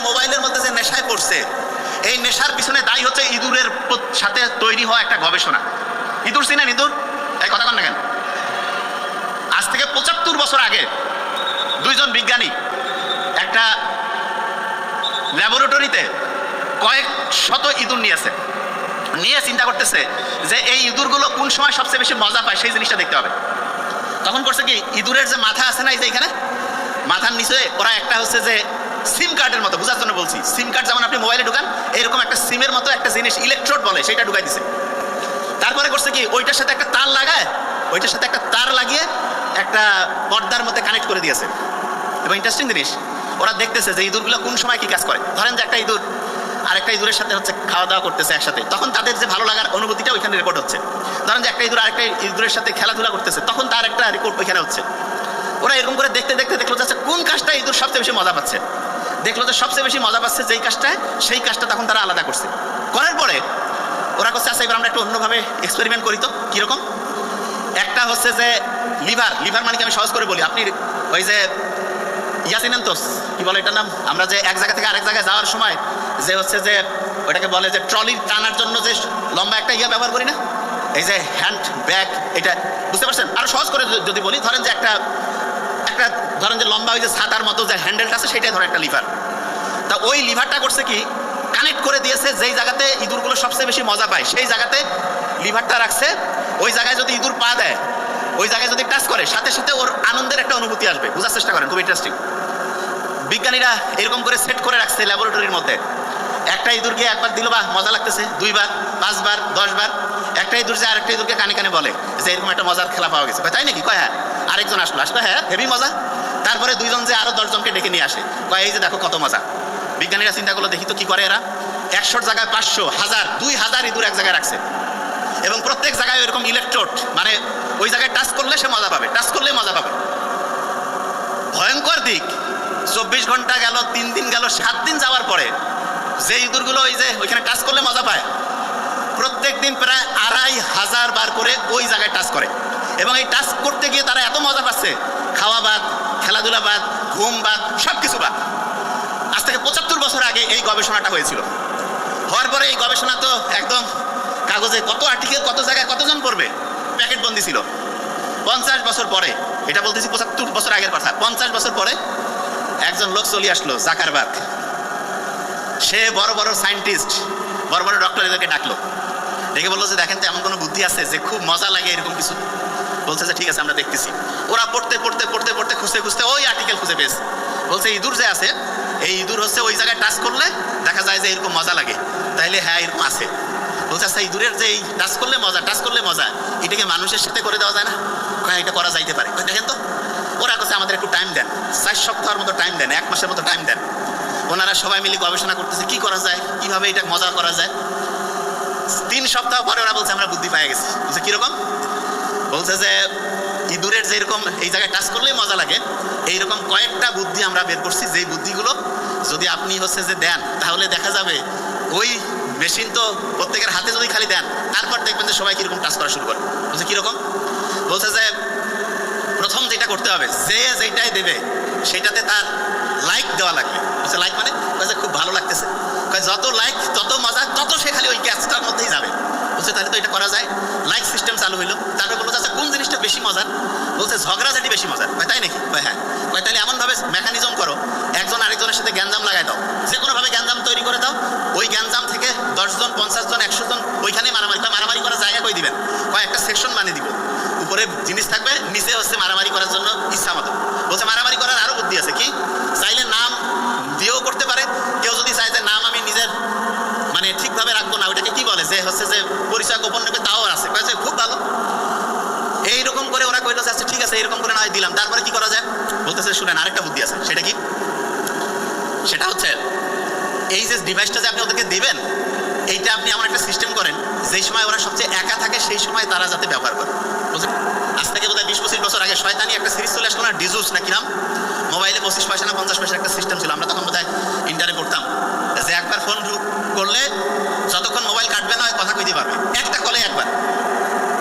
মোবাইলের মধ্যে যে নেশায় পড়ছে, এই নেশার পিছনে দায়ী হচ্ছে ইঁদুরের সাথে তৈরি হওয়া একটা গবেষণা। ইঁদুর চিনেন? ইঁদুর, এই কথা কন না কেন? আজ থেকে ৭৫ বছর আগে দুইজন বিজ্ঞানী একটা ল্যাবরেটরিতে কয়েক শত ইঁদুর নিয়ে চিন্তা করতেছে যে এই ইঁদুরগুলো কোন সময় সবচেয়ে বেশি মজা পায় সেই জিনিসটা দেখতে হবে। তখন করছে কি, ইঁদুরের যে মাথা আছে না, এই যে এখানে মাথার নিচে ওরা একটা হচ্ছে যে সিম কার্ডের মতো, বোঝার জন্য বলছি, সিম কার্ড যেমন আপনি মোবাইলে ঢুকান এরকম একটা সিমের মতো একটা জিনিস, ইলেকট্রোড বলে, সেটা ঢুকাই দিছে। তারপরে করছে কি, ওইটার সাথে একটা তার লাগিয়ে একটা পর্দার মধ্যে কানেক্ট করে দিয়েছে। এবং ইন্টারেস্টিং জিনিস, ওরা দেখতেছে যে ইঁদুরগুলো কোন সময় কি কাজ করে। ধরেন যে একটা ইঁদুর আরেকটা ইঁদুরের সাথে হচ্ছে খাওয়া দাওয়া করতেছে একসাথে, তখন তাদের যে ভালো লাগার অনুভূতিটা ওইখানে রেকর্ড হচ্ছে। ধরেন যে একটা ইঁদুর আরেকটা ইঁদুরের সাথে খেলাধুলা করতেছে, তখন তার একটা রেকর্ড ওইখানে হচ্ছে। ওরা এরকম করে দেখতে দেখলো যে কোন কাজটা ইঁদুর সবচেয়ে বেশি মজা পাচ্ছে। দেখলো যে সবচেয়ে বেশি মজা পাচ্ছে যেই কাজটায়, সেই কাজটা তখন তারা আলাদা করছে। করার পরে ওরা করছে আচ্ছা এবার আমরা একটু অন্যভাবে এক্সপেরিমেন্ট করি তো। কীরকম? একটা হচ্ছে যে লিভার মানে কি আমি সহজ করে বলি, আপনি ওই যে চিনেন তো, কি বলে এটার নাম, আমরা যে এক জায়গা থেকে আরেক জায়গায় যাওয়ার সময় যে হচ্ছে যে ওইটাকে বলে যে ট্রলি টানার জন্য যে লম্বা একটা ব্যবহার করি না, এই যে হ্যান্ড ব্যাগ, এটা বুঝতে পারছেন? আরো সহজ করে যদি বলি, ধরেন যে একটা ধরেন যে লম্বা ওই যে ছাতার মতো যে হ্যান্ডেলটা আছে, সেটাই ধরেন একটা লিভার। তা ওই লিভারটা করছে কি, কানেক্ট করে দিয়েছে যেই জায়গাতে ইঁদুরগুলো সবচেয়ে বেশি মজা পায় সেই জায়গাতে লিভারটা রাখছে। ওই জায়গায় যদি ইঁদুর পা দেয়, ওই জায়গায় যদি টাচ করে, সাথে সাথে ওর আনন্দের একটা অনুভূতি আসবে। বোঝার চেষ্টা করেন, খুব ইন্টারেস্টিং। বিজ্ঞানীরা এরকম করে সেট করে রাখছে ল্যাবরেটরির মধ্যে। একটা ইঁদুরকে একবার দিল, বা মজা লাগতেছে, 2 বার 5 বার 10 বার। একটা ইঁদুর যে আরেকটা ইঁদুরকে কানে কানে বলে যে এরকম একটা মজার খেলা পাওয়া গেছে। তাই নাকি? কয় হ্যাঁ। আরেকজন আসলো, হ্যাঁ হেভি মজা। তারপরে 2 জন যে আরো 10 জনকে ডেকে নিয়ে আসে, কয় এই যে দেখো কত মজা। বিজ্ঞানীরা চিন্তা করলো, দেখি তো কি করে এরা। 100 জায়গায় 500, 1000, 2000 ইঁদুর এক জায়গায় রাখছে, এবং প্রত্যেক জায়গায় এরকম ইলেকট্রোড, মানে ওই জায়গায় টাচ করলে সে মজা পাবে, টাচ করলে মজা পাবে। ভয়ঙ্কর দিক, 24 ঘন্টা গেল, 3 দিন গেল, 7 দিন যাওয়ার পরে যে ইঁদুরগুলো ওই যে ওইখানে টাচ করলে মজা পায়, প্রত্যেক দিন প্রায় 2500 বার করে ওই জায়গায় টাচ করে। এবং এই টাচ করতে গিয়ে তারা এত মজা পাচ্ছে, খাওয়া বাদ, খেলাধুলা বাদ, ঘুম বাদ, সব কিছু বাদ। আজ থেকে 75 বছর আগে এই গবেষণাটা হয়েছিল। হওয়ার পরে এই গবেষণা তো একদম কাগজে, কত আর্টিকেল, কত জায়গায় কতজন পড়বে, প্যাকেট বন্দি ছিল। 50 বছর পরে, এটা বলতেছি 75 বছর আগের কথা, 50 বছর পরে একজন লোক চলে আসলো, জাকারবার্গ। সে বড় বড় সায়েন্টিস্ট, বড় বড় ডক্টর এদেরকে ডাকলো, ডেকে বললো যে দেখেন তো এমন কোনো বুদ্ধি আছে যে খুব মজা লাগে এরকম কিছু। বলছে যে ঠিক আছে আমরা দেখতেছি। ওরা পড়তে খুঁজতে ওই আর্টিকেল খুঁজে পেয়েছে। বলছে ইঁদুর যে আছে, এই ইঁদুর হচ্ছে ওই জায়গায় টাচ করলে দেখা যায় যে এরকম মজা লাগে। তাইলে হ্যাঁ এরকম আছে। বলছে আচ্ছা ইঁদুরের যে এই টাচ করলে মজা, এটাকে মানুষের সাথে করে দেওয়া যায় না? হ্যাঁ এটা করা যাইতে পারে। দেখেন তো, ওরা কাছে আমাদের একটু টাইম দেন, 4 সপ্তাহের মতো টাইম দেন, 1 মাসের মতো টাইম দেন। ওনারা সবাই মিলে গবেষণা করতেছে কি করা যায়, কিভাবে এটা মজা করা যায়। 3 সপ্তাহ পরে ওরা বলছে আমরা বুদ্ধি পেয়ে গেছি। বলছে কিরকম? বলছে যে ইঁদুরের যেরকম এই জায়গায় টাচ করলেই মজা লাগে, এইরকম কয়েকটা বুদ্ধি আমরা বের করছি, যেই বুদ্ধিগুলো যদি আপনি হচ্ছে যে দেন, তাহলে দেখা যাবে ওই মেশিন তো প্রত্যেকের হাতে যদি খালি দেন, তারপর দেখবেন যে সবাই কিরকম টাচ করা শুরু করে। বলছে কিরকম? বলছে যে প্রথম যেটা করতে হবে, যে যেটাই দেবে সেটাতে তার লাইক দেওয়া লাগবে। বলছে লাইক মানে? বলছে খুব ভালো লাগতেছে। যত লাইক তত মজা, তত সে খালি ওই ক্যাচটার মধ্যেই যাবে। বলছে তাহলে তো এটা করা যায়। লাইক সিস্টেম চালু হইলো। তারপরে বললো আচ্ছা কোন জিনিসটা বেশি মজার? বলছে ঝগড়াঝাটি বেশি মজার। তাই নাকি? হ্যাঁ। তাহলে এমনভাবে মেকানিজম করো, একজন আরেকজনের সাথে গ্যাঞ্জাম লাগাই দাও, যে কোনোভাবে গ্যাঞ্জাম তৈরি করে দাও। ওই গ্যাঞ্জাম থেকে 10 জন, 50 জন, 100 জন ওইখানে মারামারি করার জায়গা কই দিবেন? একটা সেকশন বানিয়ে দিব, উপরে জিনিস থাকবে, নিচে হচ্ছে মারামারি করার জন্য ইচ্ছা মতো। বলছে মারামারি করার আরো বুদ্ধি আছে। কি? চাইলে নাম দিয়েও করতে পারে। কেউ যদি চায় যে নাম আমি নিজের মানে ঠিকভাবে রাখবো না, ওইটাকে কি বলে যে হচ্ছে যে পরিচয় গোপন নেবে, তাও আছে। খুব ভালো। এইরকম করে ওরা কইলো আচ্ছা ঠিক আছে এরকম করে নয় দিলাম। তারপরে কি করা যায়? বলতেছে শুনেন আরেকটা বুদ্ধি আছে। সেটা কি? সেটা হচ্ছে এই যে ডিভাইসটা যে আপনি ওদেরকে দিবেন, এইটা আপনি এমন একটা সিস্টেম করেন যেই সময় ওরা সবচেয়ে একা থাকে সেই সময় তারা যাতে ব্যবহার করে। বুঝলেন? আজ থেকে বোধহয় 20-25 বছর আগে শয়তানি একটা সিরিজ চলে আসলো না, ডিজুস না কি নাম? মোবাইলে 25 পয়সা না 50 পয়সার একটা সিস্টেম ছিল। আমরা তখন বোধহয় ইন্টারে পড়তাম, যে একবার ফোন করলে যতক্ষণ মোবাইল কাটবে না কথা কইতে পারবে, একটা কলে একবার।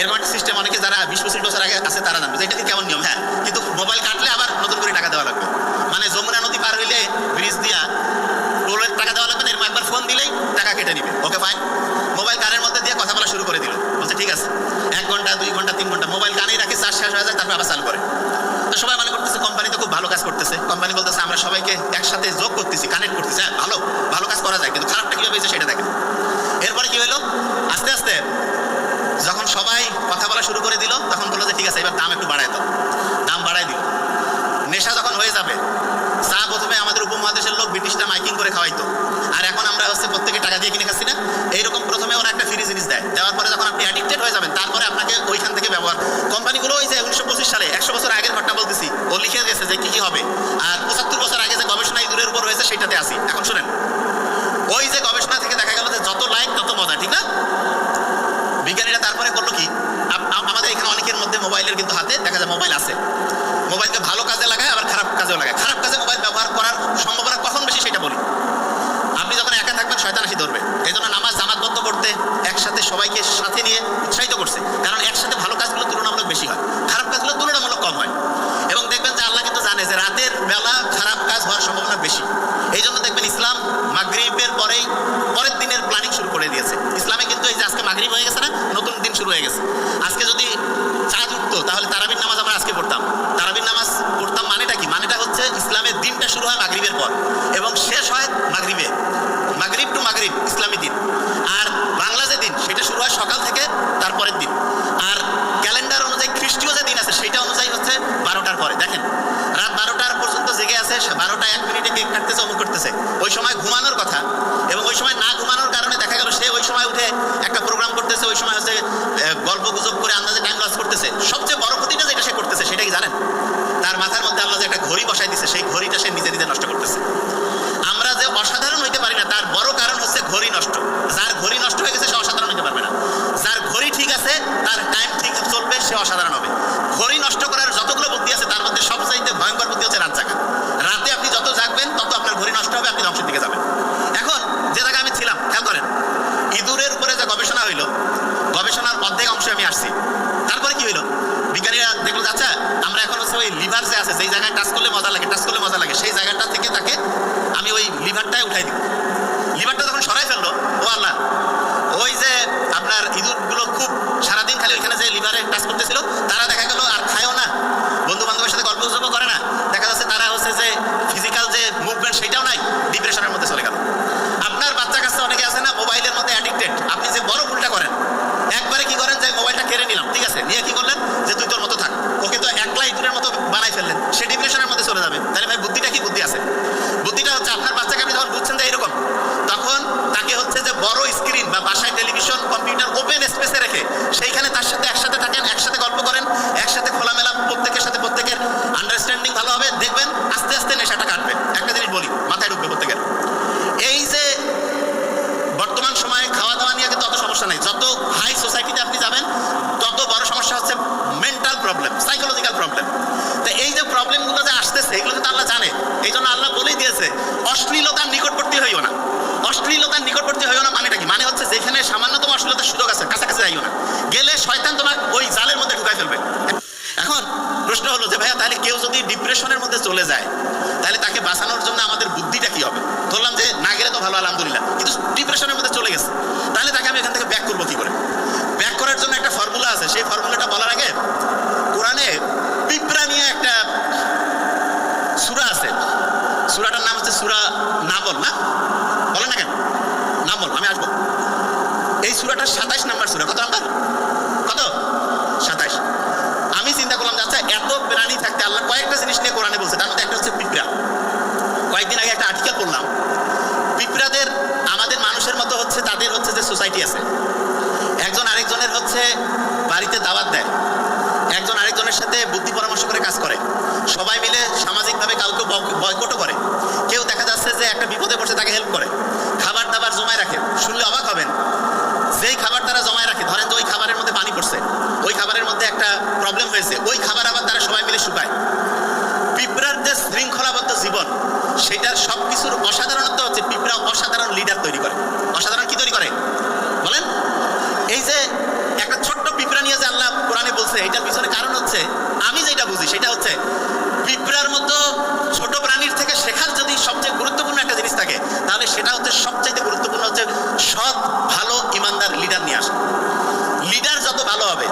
এরকম একটা সিস্টেম অনেকে যারা 20-25 বছর আগে আছে তারা জানবে যে এটা কেমন নিয়ম। হ্যাঁ, কিন্তু মোবাইল কাটলে আবার নতুন করে টাকা দেওয়া লাগবে। মানে যমুনা নদী পার হইলে ব্রিজ দিয়া টোল সবাইকে একসাথে যোগ করতেছি, কানেক্ট করতেছি। হ্যাঁ, ভালো ভালো কাজ করা যায়, কিন্তু খারাপটা কীভাবে হয়েছে সেটা দেখেন। এরপরে কি হলো, আস্তে আস্তে যখন সবাই কথা বলা শুরু করে দিল, তখন বললো যে ঠিক আছে এবার দাম একটু বাড়ায় দাও। দাম বাড়ায় দিল। নেশা যখন হয়ে যাবে, চা প্রথমে আমাদের উপমহাদেশের লোক ব্রিটিশরা মাইকিং করে খাওয়াইতো, আর এখন আমরা হচ্ছে প্রত্যেকে টাকা দিয়ে কিনে খাচ্ছি না। এইরকম প্রথমে ওরা একটা ফ্রি জিনিস দেয়, দেওয়ার পরে যখন আপনি অ্যাডিক্টেড হয়ে যাবেন, তারপরে আপনাকে ওইখান থেকে ব্যবহার। কোম্পানিগুলো ওই যে 1925 সালে 100 বছর আগের ঘটনা বলতেছি, ও লিখে গেছে যে কি হবে। আর 75 বছর আগে যে গবেষণা ইঁদুরের উপর হয়েছে সেটাতে আসি। এখন শুনেন, ওই যে গবেষণা থেকে দেখা গেল যে যত লাইক তত মজা, ঠিক না? বিজ্ঞানীরা তারপরে করলো কি, আমাদের এখানে অনেকের মধ্যে মোবাইলের কিন্তু হাতে দেখা যায় মোবাইল আছে। মোবাইলকে ভালো কাজে লাগায়, আবার খারাপ কাজেও লাগায়। খারাপ কাজে মোবাইল ব্যবহার করার সম্ভাবনা কখন বেশি সেটা বলি। আপনি যখন একা থাকবেন শয়তান আসি ধরবে। এই জন্য নামাজ জামাতবদ্ধ করতে একসাথে সবাইকে সাথে নিয়ে উৎসাহিত করছে, কারণ একসাথে ভালো কাজগুলো তুলনামূলক বেশি হয়, খারাপ কাজগুলো তুলনামূলক কম হয়। এবং দেখবেন যে আল্লাহ কিন্তু জানে যে রাতের বেলা খারাপ কাজ হওয়ার সম্ভাবনা বেশি। এই জন্য দেখবেন ইসলাম মাগরিবের পরেই পরের দিনের প্ল্যানিং শুরু করে দিয়েছে। ইসলামে কিন্তু এই যে আজকে মাগরিব হয়ে গেছে না, নতুন দিন শুরু হয়ে গেছে। আজকে যদি চাঁদ উঠতো তাহলে তারাবির নামাজ আমরা আজকে পড়তাম। তারাবির নামাজ পড়তাম মানেটা কি? মানেটা হচ্ছে ইসলামের দিনটা শুরু হয় মাগরিবের পর এবং শেষ হয় মাগরিবে। মাগরিব টু মাগরিব ইসলামী দিন। আর বাংলা যে দিন সেটা শুরু হয় সকাল থেকে তারপরের দিন। আর ক্যালেন্ডার অনুযায়ী খ্রিস্টীয় যে দিন আছে সেটা অনুযায়ী হচ্ছে 12টার পরে। দেখেন রাত 12টার পর্যন্ত জেগে আছে, 12টা 1 মিনিটে কেক কাটতেছে, অমুক করতেছে। ওই সময় ঘুমানোর কথা, এবং ওই সময় না ঘুমানোর কারণে দেখা গেল সে ওই সময় উঠে একটা প্রোগ্রাম করতেছে, ওই সময় হচ্ছে গল্প গুজব করে আন্দাজে টাইম লস করতেছে। সবচেয়ে বড় ক্ষতিটা যেটা সে করতেছে সেটা কি জানেন? তার মাথার মধ্যে আল্লাহ যে একটা ঘড়ি বসাই দিচ্ছে, সেই ঘড়িটা সে নিজে নিজে নষ্ট করতেছে। আমরা যে অসাধারণ হইতে পারি না তার বড় কারণ হচ্ছে ঘড়ি নষ্ট। যার ঘড়ি নষ্ট হয়ে গেছে সে অসাধারণ হইতে পারবে না। যার ঘড়ি ঠিক আছে, তার টাইম ঠিক চলবে, সে অসাধারণ হবে। ঘড়ি নষ্ট করার যতগুলো বুদ্ধি আছে তার মধ্যে সবচাইতে ভয়ঙ্কর বুদ্ধি হচ্ছে রাত জাগা। রাতে আপনি যত জাগবেন তত আপনার ঘড়ি নষ্ট হবে, আপনি ধ্বংসের দিকে যাবেন। এখন যে জায়গায় আমি ছিলাম, খেয়াল করেন, ইঁদুরের উপরে যে গবেষণা হইলো, গবেষণার অর্ধেক অংশে আমি আসছি। তারপরে কি হইলো, বিজ্ঞানীরা দেখলো আচ্ছা আমরা এখন হচ্ছে ওই লিভার যে আছে, যেই জায়গায় টাচ করলে মজা লাগে, টাচ করলে মজা লাগে, সেই জায়গাটা থেকে তাকে আমি ওই লিভারটাই উঠাই দিব। লিভারটা যখন সরাই ফেললো, ও আল্লাহ, ওই যে আপনার ইঁদুরগুলো খুব সারাদিন খালি ওইখানে যে লিভারে টাচ করতেছিল, তারা দেখা গেল আর খায়ও না, বন্ধু বান্ধবের সাথে গল্প গুজবও করে না। দেখা যাচ্ছে তারা হচ্ছে যে ফিজিক্যাল যে মুভমেন্ট সেটাও নাই, ডিপ্রেশনের মধ্যে চলে গেল। আপনার বাচ্চা কাছে অনেকে আছে না মোবাইলের মধ্যে অ্যাডিক্টেড। আপনি যে বড় ভুলটা করেন, একবারে কি করেন যে মোবাইলটা কেড়ে নিলাম, ঠিক আছে, নিয়ে কি করলেন যে তুই তোর মতো থাক, ওকে তো একলা ইঁদুরের মতো বানাই ফেললেন, সে ডিপ্রেশনের মধ্যে চলে যাবে। তাহলে ভাই বুদ্ধিটা কি বুদ্ধি আছে? বুদ্ধিটা হচ্ছে আপনার বাচ্চাকে আপনি যখন বুঝছেন যে এরকম, তখন তাকে হচ্ছে যে বড় স্ক্রিন বা বাসায় টেলিভিশন কম্পিউটার ওপেন স্পেসে রেখে সেইখানে তার সাথে একসাথে থাকেন, একসাথে গল্প করেন, একসাথে খোলামেলা প্রত্যেকের সাথে প্রত্যেকের আন্ডারস্ট্যান্ডিং ভালো হবে, দেখবেন আস্তে আস্তে নেশাটা কাটবে। একটা জিনিস বলি, মাথায় ঢুকবে প্রত্যেকের। এই যে বর্তমান সময়ে খাওয়া দাওয়া নিয়ে কিন্তু অত সমস্যা নেই, যত হাই সোসাইটিতে আপনি যাবেন তত বড় সমস্যা হচ্ছে মেন্টাল প্রবলেম, সাইকোলজিক্যাল প্রবলেম। তো এই যে প্রবলেমগুলো যে আসতেছে এগুলো কিন্তু আল্লাহ জানে। এই জন্য আল্লাহ বলেই দিয়েছে অশ্লীলতার নিকটবর্তী হইও না। অশ্লীলতার নিকটবর্তী হইও না মানেটা কি? মানে হচ্ছে যেখানে সামান্যতম অশ্লীলতার সুযোগ আছে কাছাকাছি যাইও না, গেলে শয়তান তোমার ওই জালের মধ্যে ঢুকাই ফেলবে। এখন প্রশ্ন হলো যে ভাইয়া তাহলে কেউ যদি ডিপ্রেশনের মধ্যে চলে যায় তাহলে তাকে বাঁচানোর জন্য আমাদের বুদ্ধিটা কি হবে? ধরলাম যে না গেলে তো ভালো, আলহামদুলিল্লাহ, কিন্তু ডিপ্রেশনের মধ্যে চলে গেছে, তাহলে তাকে আমি এখান থেকে ব্যাক করবো কি করে? ব্যাক করার জন্য একটা ফর্মুলা আছে। সেই ফর্মুলাটা বলার আগে কোরআনে পিঁপড়া নিয়ে একটা সূরা আছে। সূরাটার নাম হচ্ছে সূরা নামল। না বলেন না কেন? নামল, আমি আসবো। এই সূরাটার 27 নম্বর সূরা। কত নাম্বার? কত? 27। আমি চিন্তা করলাম যে আচ্ছা এত প্রাণী থাকতে আল্লাহ কয়েকটা জিনিস নিয়ে কোরআনে বলছে, তার মধ্যে একটা হচ্ছে পিঁপড়া। কয়েকদিন আগে একটা আর্টিকেল পড়লাম, পিঁপড়াদের আমাদের মানুষের মতো হচ্ছে তাদের হচ্ছে যে সোসাইটি আছে, একজন আরেকজনের হচ্ছে বাড়িতে দাওয়াত দেয়, একজন আরেকজনের সাথে বুদ্ধি পরামর্শ করে কাজ করে, সবাই মিলে সামাজিকভাবে কাউকে বয়কটও করে, কেউ দেখা যাচ্ছে যে একটা বিপদে পড়ছে তাকে হেল্প করে, খাবার দাবার জমায় রাখে। শুনলে অবাক হবেন, যেই খাবার তারা জমায় রাখে, ধরেন যে ওই খাবারের মধ্যে পানি পড়ছে, ওই খাবারের মধ্যে একটা প্রবলেম হয়েছে, ওই খাবার আবার তারা সবাই মিলে শুকায়। পিঁপড়ার যে শৃঙ্খলাবদ্ধ জীবন, সেটার সব কিছুর অসাধারণত্ব হচ্ছে পিঁপড়া অসাধারণ লিডার তৈরি করে। অসাধারণ কি তৈরি করে বলেন? এই যে একটা ছোট্ট পিঁপড়া নিয়ে যে আল্লাহ কোরআনে বলছে, এটার পিছনে কারণ হচ্ছে আমি যেটা বুঝি সেটা হচ্ছে পিঁপড়ার মতো ছোট প্রাণীর থেকে শেখার যদি সবচেয়ে গুরুত্বপূর্ণ একটা জিনিস থাকে তাহলে সেটা হচ্ছে সবচেয়ে গুরুত্বপূর্ণ হচ্ছে সৎ ভালো ইমানদার লিডার নিয়ে আসা। লিডার যত ভালো হবে